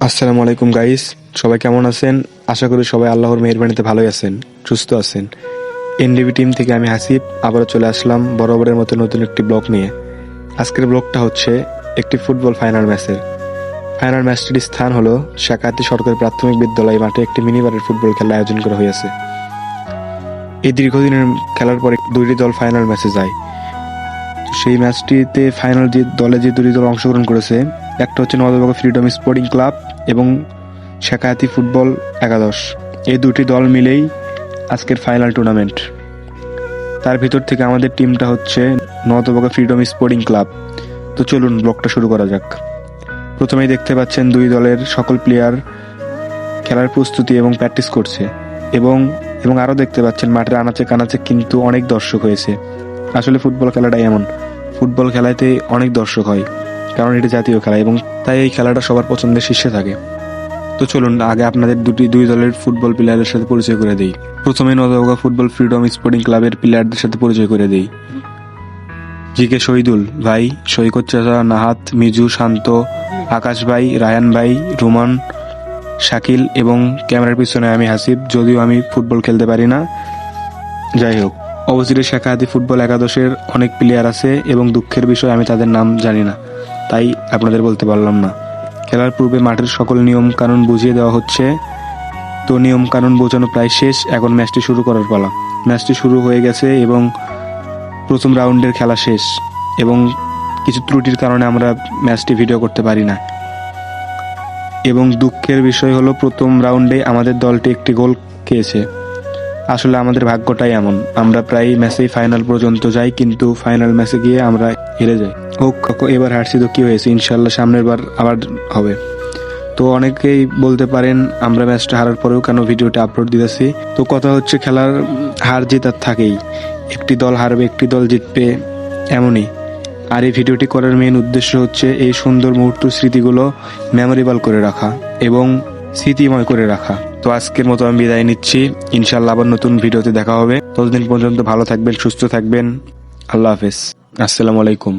আসসালামু আলাইকুম গাইস, সবাই কেমন আছেন? আশা করি সবাই আল্লাহর মেহেরবানিতে ভালোই আছেন, সুস্থ আছেন। এনডিবি টিম থেকে আমি হাসিব আবারও চলে আসলাম বরাবরের মতো নতুন একটি ব্লগ নিয়ে। আজকের ব্লগটা হচ্ছে একটি ফুটবল ফাইনাল ম্যাচের। ফাইনাল ম্যাচটির স্থান হলো শাকাহাতী সরকারি প্রাথমিক বিদ্যালয় মাঠে একটি মিনিবারের ফুটবল খেলা আয়োজন করা হয়েছে। এই দীর্ঘদিনের খেলার পরে দুইটি দল ফাইনাল ম্যাচে যায়। সেই ম্যাচটিতে ফাইনাল যে দুটি দল অংশগ্রহণ করেছে, একটা হচ্ছে নবদুর্গা ফ্রিডম স্পোর্টিং ক্লাব এবং শাকাহাতী ফুটবল একাদশ। এই দুটি দল মিলেই আজকের ফাইনাল টুর্নামেন্ট। তার ভিতর থেকে আমাদের টিমটা হচ্ছে নবদুর্গা ফ্রিডম স্পোর্টিং ক্লাব। তো চলুন ব্লগটা শুরু করা যাক। প্রথমেই দেখতে পাচ্ছেন দুই দলের সকল প্লেয়ার খেলার প্রস্তুতি এবং প্র্যাকটিস করছে এবং এবং আরও দেখতে পাচ্ছেন মাঠের আনাচে কানাচে কিন্তু অনেক দর্শক হয়েছে। আসলে ফুটবল খেলাটা এমন, ফুটবল খেলাতে অনেক দর্শক হয়, কারণ এটি জাতীয় খেলা এবং তাই এই খেলাটা সবার পছন্দের শীর্ষে থাকে। তো চলুন আগে আপনাদের দুই দলের ফুটবল প্লেয়ারের সাথে পরিচয় করে দেই। প্রথমে নবদুর্গা ফুটবল ফ্রিডম স্পোর্টিং ক্লাবের প্লেয়ারদের সাথে পরিচয় করে দেই। জিকে শহীদুল ভাই, সৈকত চাচা, নাহাত, মিজু, শান্ত, আকাশ ভাই, রায়ান ভাই, রুমান, শাকিল এবং ক্যামেরার পিছনে আমি হাসিব, যদিও আমি ফুটবল খেলতে পারি না। যাই হোক, অবশ্যই শাকাহাতী ফুটবল একাদশের অনেক প্লেয়ার আছে এবং দুঃখের বিষয় আমি তাদের নাম জানি না, তাই আপনাদের বলতে পারলাম না। খেলার পূর্বে মাঠের সকল নিয়ম কানুন বুঝিয়ে দেওয়া হচ্ছে। তো নিয়ম কানুন বোঝানো প্রায় শেষ, এখন ম্যাচটি শুরু করার পালা। ম্যাচটি শুরু হয়ে গেছে এবং প্রথম রাউন্ডের খেলা শেষ এবং কিছু ত্রুটির কারণে আমরা ম্যাচটি ভিডিও করতে পারি না। এবং দুঃখের বিষয় হলো প্রথম রাউন্ডে আমাদের দলটি একটি গোল খেয়েছে। আসলে আমাদের ভাগ্যটাই এমন, আমরা প্রায় ম্যাচেই ফাইনাল পর্যন্ত যাই, কিন্তু ফাইনাল ম্যাচে গিয়ে আমরা হেরে যাই। হোক, এবার হারছি তো কি হয়েছে, ইনশাল্লাহ সামনের বার আবার হবে। তো অনেকেই বলতে পারেন আমরা ম্যাচটা হারার পরেও কেন ভিডিওটা আপলোড দিতেছি। তো কথা হচ্ছে খেলার হার জিত আর থাকেই, একটি দল হারবে একটি দল জিতবে, এমনই। আর এই ভিডিওটি করার মেইন উদ্দেশ্য হচ্ছে এই সুন্দর মুহূর্ত স্মৃতিগুলো মেমোরেবল করে রাখা এবং স্মৃতিময় করে রাখা। তো আজকের মতো আমি বিদায় নিচ্ছি, ইনশাল্লাহ আবার নতুন ভিডিওতে দেখা হবে। ততদিন পর্যন্ত ভালো থাকবেন, সুস্থ থাকবেন। আল্লাহ হাফেজ, আসসালামু আলাইকুম।